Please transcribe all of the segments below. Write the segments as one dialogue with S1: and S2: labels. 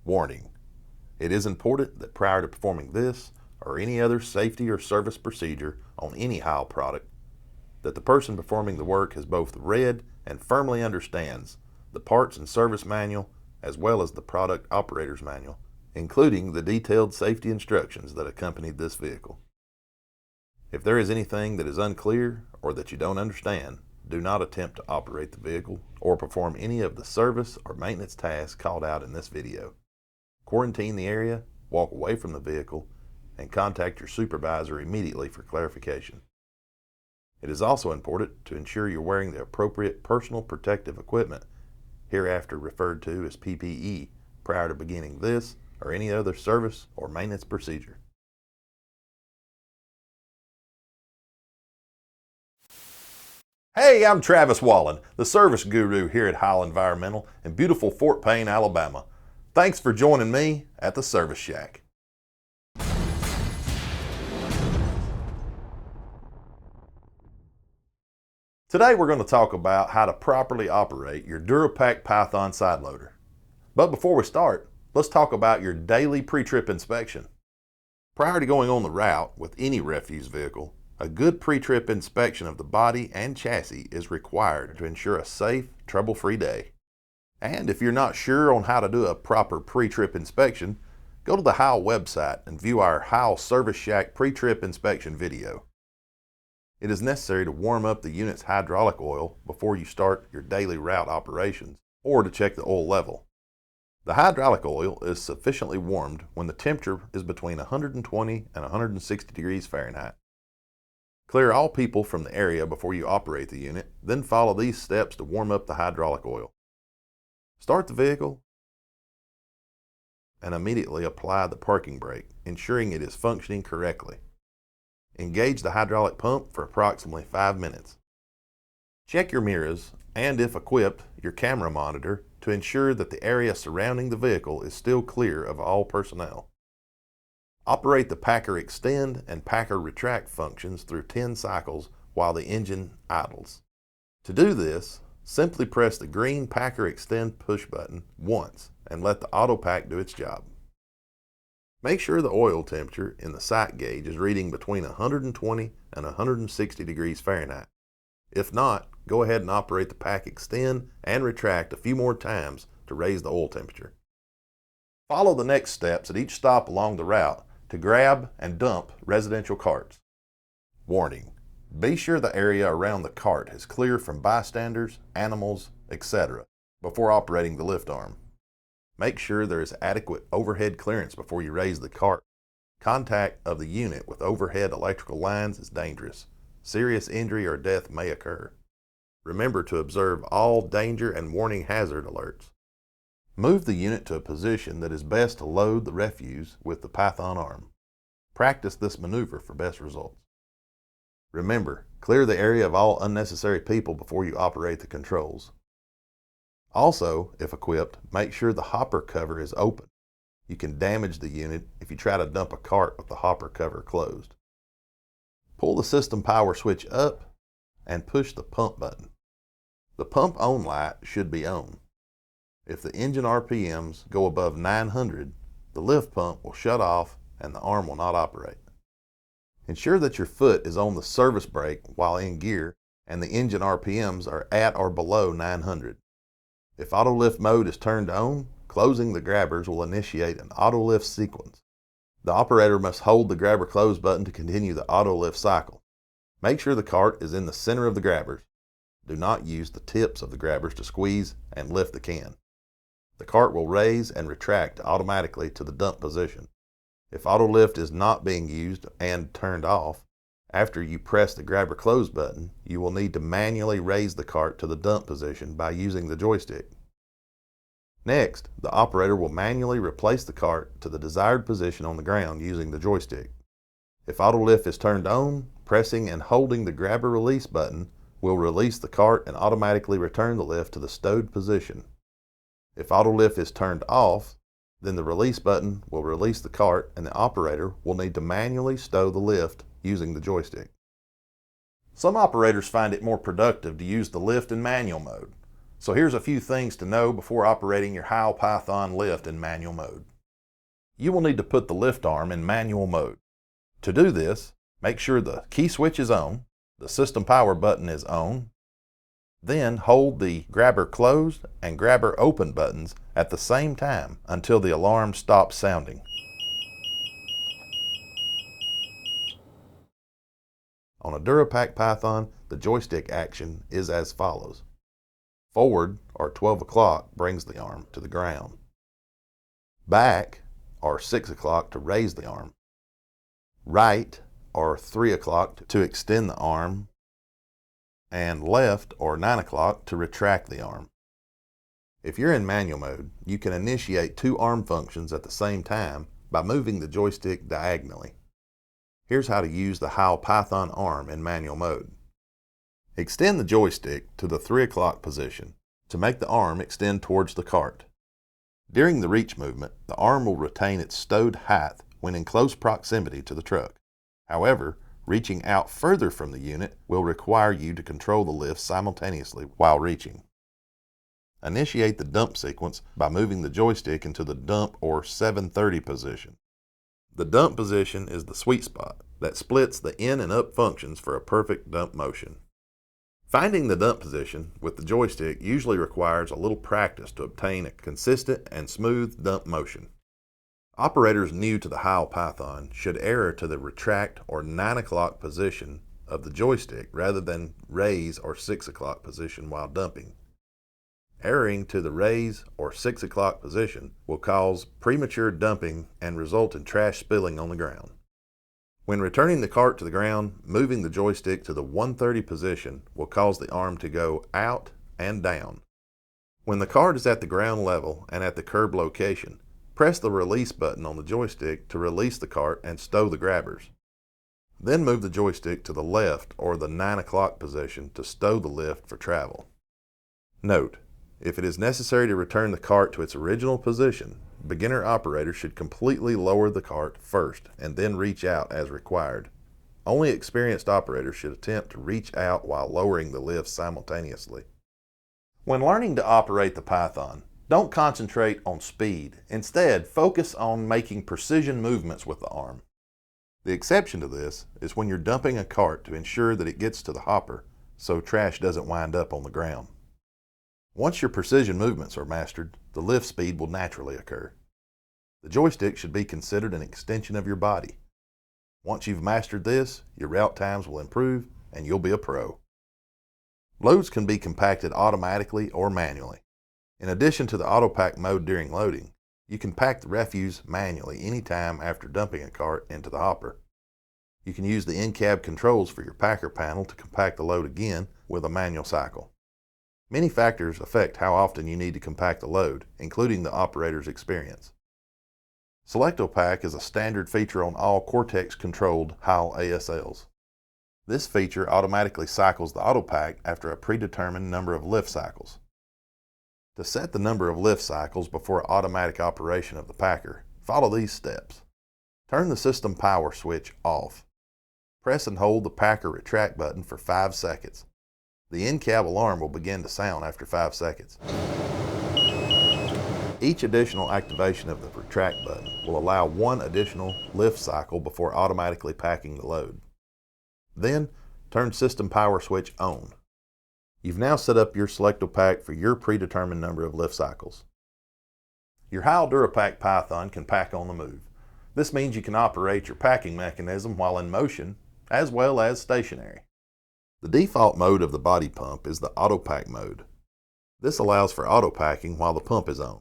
S1: Warning: it is important that prior to performing this or any other safety or service procedure on any Heil product, that the person performing the work has both read and firmly understands the parts and service manual as well as the product operator's manual, including the detailed safety instructions that accompanied this vehicle. If there is anything that is unclear or that you don't understand, do not attempt to operate the vehicle or perform any of the service or maintenance tasks called out in this video. Quarantine the area, walk away from the vehicle, and contact your supervisor immediately for clarification. It is also important to ensure you're wearing the appropriate personal protective equipment, hereafter referred to as PPE, prior to beginning this or any other service or maintenance procedure. Hey, I'm Travis Wallen, the service guru here at Heil Environmental in beautiful Fort Payne, Alabama. Thanks for joining me at the Service Shack. Today we're going to talk about how to properly operate your DuraPack Python side loader. But before we start, let's talk about your daily pre-trip inspection. Prior to going on the route with any refuse vehicle, a good pre-trip inspection of the body and chassis is required to ensure a safe, trouble-free day. And if you're not sure on how to do a proper pre-trip inspection, go to the Heil website and view our Heil Service Shack pre-trip inspection video. It is necessary to warm up the unit's hydraulic oil before you start your daily route operations or to check the oil level. The hydraulic oil is sufficiently warmed when the temperature is between 120 and 160 degrees Fahrenheit. Clear all people from the area before you operate the unit, then follow these steps to warm up the hydraulic oil. Start the vehicle and immediately apply the parking brake, ensuring it is functioning correctly. Engage the hydraulic pump for approximately 5 minutes. Check your mirrors and, if equipped, your camera monitor to ensure that the area surrounding the vehicle is still clear of all personnel. Operate the packer extend and packer retract functions through 10 cycles while the engine idles. To do this, simply press the green packer extend push button once and let the auto pack do its job. Make sure the oil temperature in the sight gauge is reading between 120 and 160 degrees Fahrenheit. If not, go ahead and operate the pack extend and retract a few more times to raise the oil temperature. Follow the next steps at each stop along the route to grab and dump residential carts. Warning: be sure the area around the cart is clear from bystanders, animals, etc. before operating the lift arm. Make sure there is adequate overhead clearance before you raise the cart. Contact of the unit with overhead electrical lines is dangerous. Serious injury or death may occur. Remember to observe all danger and warning hazard alerts. Move the unit to a position that is best to load the refuse with the Python arm. Practice this maneuver for best results. Remember, clear the area of all unnecessary people before you operate the controls. Also, if equipped, make sure the hopper cover is open. You can damage the unit if you try to dump a cart with the hopper cover closed. Pull the system power switch up and push the pump button. The pump on light should be on. If the engine RPMs go above 900, the lift pump will shut off and the arm will not operate. Ensure that your foot is on the service brake while in gear and the engine RPMs are at or below 900. If auto lift mode is turned on, closing the grabbers will initiate an auto lift sequence. The operator must hold the grabber close button to continue the auto lift cycle. Make sure the cart is in the center of the grabbers. Do not use the tips of the grabbers to squeeze and lift the can. The cart will raise and retract automatically to the dump position. If auto lift is not being used and turned off, after you press the grabber close button, you will need to manually raise the cart to the dump position by using the joystick. Next, the operator will manually replace the cart to the desired position on the ground using the joystick. If auto lift is turned on, pressing and holding the grabber release button will release the cart and automatically return the lift to the stowed position. If auto lift is turned off, then the release button will release the cart and the operator will need to manually stow the lift using the joystick. Some operators find it more productive to use the lift in manual mode. So here's a few things to know before operating your Heil Python lift in manual mode. You will need to put the lift arm in manual mode. To do this, make sure the key switch is on, the system power button is on, then hold the grabber closed and grabber open buttons at the same time until the alarm stops sounding. On a DuraPack Python, the joystick action is as follows. Forward, or 12 o'clock, brings the arm to the ground. Back, or 6 o'clock, to raise the arm. Right, or 3 o'clock, to extend the arm. And left, or 9 o'clock, to retract the arm. If you're in manual mode, you can initiate two arm functions at the same time by moving the joystick diagonally. Here's how to use the Heil Python arm in manual mode. Extend the joystick to the 3 o'clock position to make the arm extend towards the cart. During the reach movement, the arm will retain its stowed height when in close proximity to the truck. However, reaching out further from the unit will require you to control the lift simultaneously while reaching. Initiate the dump sequence by moving the joystick into the dump or 730 position. The dump position is the sweet spot that splits the in and up functions for a perfect dump motion. Finding the dump position with the joystick usually requires a little practice to obtain a consistent and smooth dump motion. Operators new to the Heil Python should err to the retract or 9 o'clock position of the joystick rather than raise or 6 o'clock position while dumping. Erring to the raise or 6 o'clock position will cause premature dumping and result in trash spilling on the ground. When returning the cart to the ground, moving the joystick to the 130 position will cause the arm to go out and down. When the cart is at the ground level and at the curb location, press the release button on the joystick to release the cart and stow the grabbers. Then move the joystick to the left or the 9 o'clock position to stow the lift for travel. Note, if it is necessary to return the cart to its original position, beginner operators should completely lower the cart first and then reach out as required. Only experienced operators should attempt to reach out while lowering the lift simultaneously. When learning to operate the Python, don't concentrate on speed. Instead, focus on making precision movements with the arm. The exception to this is when you're dumping a cart to ensure that it gets to the hopper so trash doesn't wind up on the ground. Once your precision movements are mastered, the lift speed will naturally occur. The joystick should be considered an extension of your body. Once you've mastered this, your route times will improve and you'll be a pro. Loads can be compacted automatically or manually. In addition to the auto-pack mode during loading, you can pack the refuse manually anytime after dumping a cart into the hopper. You can use the in-cab controls for your packer panel to compact the load again with a manual cycle. Many factors affect how often you need to compact the load, including the operator's experience. Select-O-Pack is a standard feature on all Cortex-controlled Heil ASLs. This feature automatically cycles the auto-pack after a predetermined number of lift cycles. To set the number of lift cycles before automatic operation of the packer, follow these steps. Turn the system power switch off. Press and hold the packer retract button for 5 seconds. The in-cab alarm will begin to sound after 5 seconds. Each additional activation of the retract button will allow 1 additional lift cycle before automatically packing the load. Then, turn system power switch on. You've now set up your Select-O-Pack for your predetermined number of lift cycles. Your Heil DuraPack Python can pack on the move. This means you can operate your packing mechanism while in motion, as well as stationary. The default mode of the body pump is the auto-pack mode. This allows for auto-packing while the pump is on.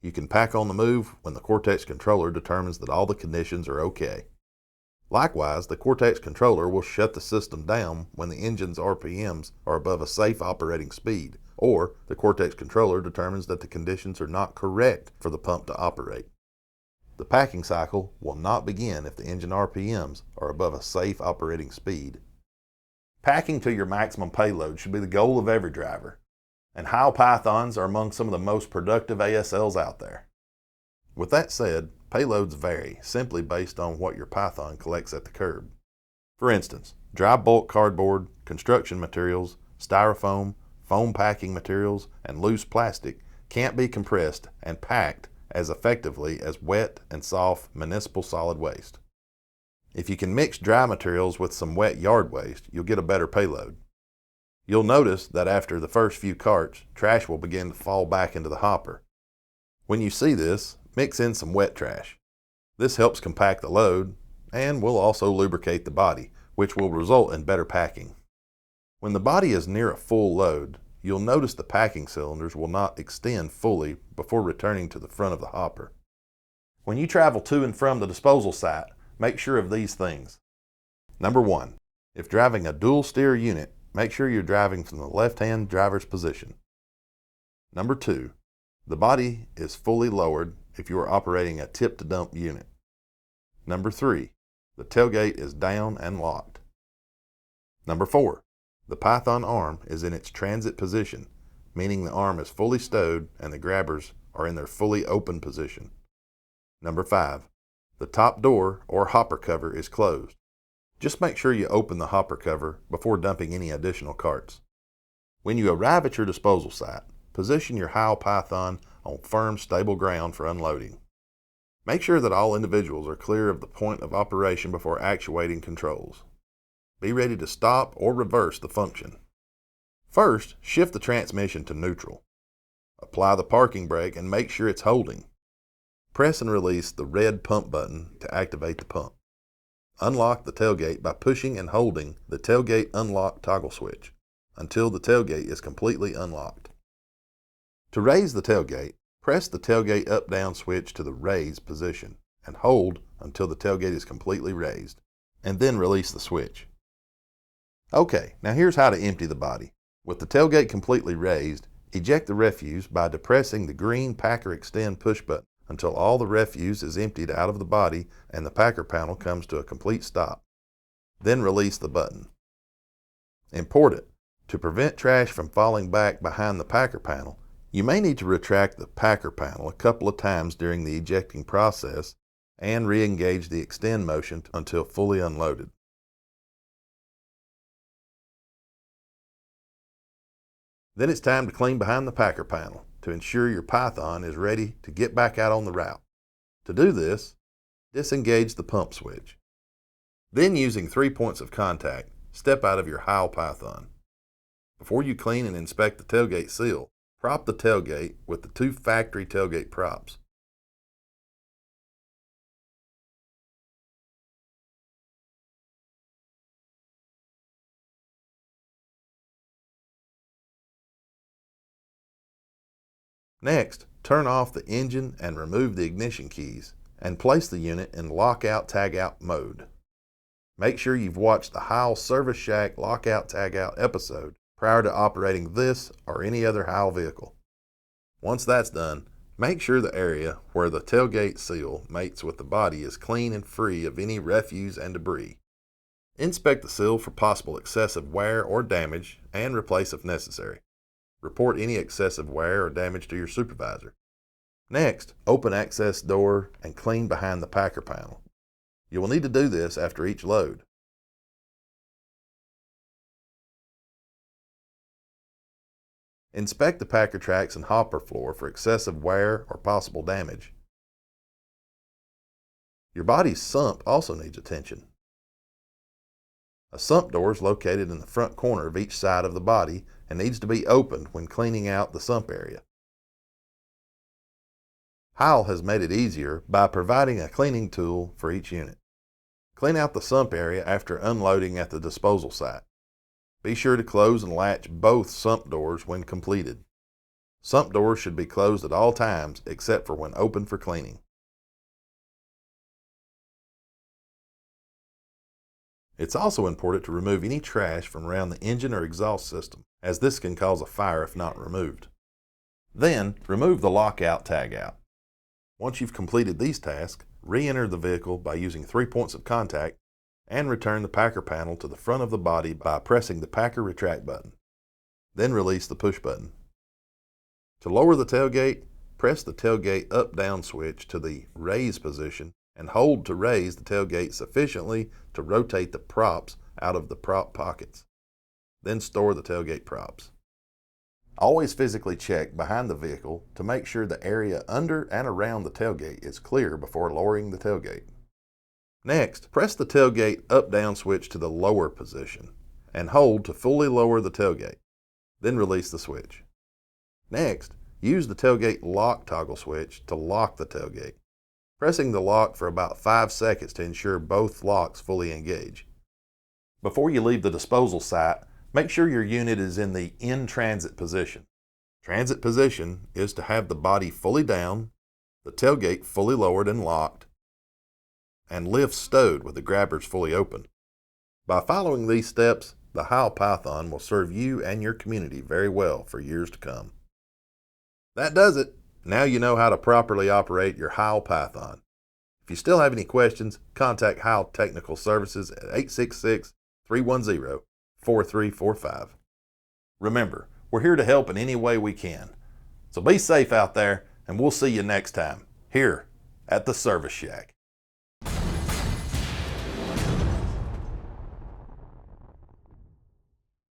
S1: You can pack on the move when the Cortex controller determines that all the conditions are okay. Likewise, the Cortex controller will shut the system down when the engine's RPMs are above a safe operating speed, or the Cortex controller determines that the conditions are not correct for the pump to operate. The packing cycle will not begin if the engine RPMs are above a safe operating speed. Packing to your maximum payload should be the goal of every driver, and Heil Pythons are among some of the most productive ASLs out there. With that said, payloads vary simply based on what your Python collects at the curb. For instance, dry bulk cardboard, construction materials, styrofoam, foam packing materials, and loose plastic can't be compressed and packed as effectively as wet and soft municipal solid waste. If you can mix dry materials with some wet yard waste, you'll get a better payload. You'll notice that after the first few carts, trash will begin to fall back into the hopper. When you see this, mix in some wet trash. This helps compact the load and will also lubricate the body, which will result in better packing. When the body is near a full load, you'll notice the packing cylinders will not extend fully before returning to the front of the hopper. When you travel to and from the disposal site, make sure of these things. Number 1, if driving a dual steer unit, make sure you're driving from the left-hand driver's position. Number 2, the body is fully lowered if you are operating a tip-to-dump unit. Number 3, the tailgate is down and locked. Number 4, the Python arm is in its transit position, meaning the arm is fully stowed and the grabbers are in their fully open position. Number 5, the top door or hopper cover is closed. Just make sure you open the hopper cover before dumping any additional carts. When you arrive at your disposal site, position your Heil Python on firm, stable ground for unloading. Make sure that all individuals are clear of the point of operation before actuating controls. Be ready to stop or reverse the function. First, shift the transmission to neutral. Apply the parking brake and make sure it's holding. Press and release the red pump button to activate the pump. Unlock the tailgate by pushing and holding the tailgate unlock toggle switch until the tailgate is completely unlocked. To raise the tailgate, press the tailgate up-down switch to the raise position and hold until the tailgate is completely raised, and then release the switch. Okay, now here's how to empty the body. With the tailgate completely raised, eject the refuse by depressing the green Packer Extend push button until all the refuse is emptied out of the body and the Packer panel comes to a complete stop. Then release the button. Important: to prevent trash from falling back behind the Packer panel, you may need to retract the Packer panel a couple of times during the ejecting process and re-engage the extend motion until fully unloaded. Then it's time to clean behind the Packer panel to ensure your Python is ready to get back out on the route. To do this, disengage the pump switch. Then, using 3 points of contact, step out of your Heil Python. Before you clean and inspect the tailgate seal, prop the tailgate with the 2 factory tailgate props. Next, turn off the engine and remove the ignition keys, and place the unit in lockout-tagout mode. Make sure you've watched the Heil Service Shack lockout-tagout episode prior to operating this or any other Heil vehicle. Once that's done, make sure the area where the tailgate seal mates with the body is clean and free of any refuse and debris. Inspect the seal for possible excessive wear or damage and replace if necessary. Report any excessive wear or damage to your supervisor. Next, open access door and clean behind the Packer panel. You will need to do this after each load. Inspect the Packer tracks and hopper floor for excessive wear or possible damage. Your body's sump also needs attention. A sump door is located in the front corner of each side of the body and needs to be opened when cleaning out the sump area. Heil has made it easier by providing a cleaning tool for each unit. Clean out the sump area after unloading at the disposal site. Be sure to close and latch both sump doors when completed. Sump doors should be closed at all times except for when open for cleaning. It's also important to remove any trash from around the engine or exhaust system, as this can cause a fire if not removed. Then, remove the lockout-tagout. Once you've completed these tasks, re-enter the vehicle by using 3 points of contact and return the Packer panel to the front of the body by pressing the Packer retract button. Then release the push button. To lower the tailgate, press the tailgate up-down switch to the raise position and hold to raise the tailgate sufficiently to rotate the props out of the prop pockets. Then store the tailgate props. Always physically check behind the vehicle to make sure the area under and around the tailgate is clear before lowering the tailgate. Next, press the tailgate up-down switch to the lower position and hold to fully lower the tailgate. Then release the switch. Next, use the tailgate lock toggle switch to lock the tailgate, pressing the lock for about 5 seconds to ensure both locks fully engage. Before you leave the disposal site, make sure your unit is in the in-transit position. Transit position is to have the body fully down, the tailgate fully lowered and locked, and lift stowed with the grabbers fully open. By following these steps, the Heil Python will serve you and your community very well for years to come. That does it. Now you know how to properly operate your Heil Python. If you still have any questions, contact Heil Technical Services at 866-310-4345. Remember, we're here to help in any way we can. So be safe out there, and we'll see you next time, here at the Service Shack.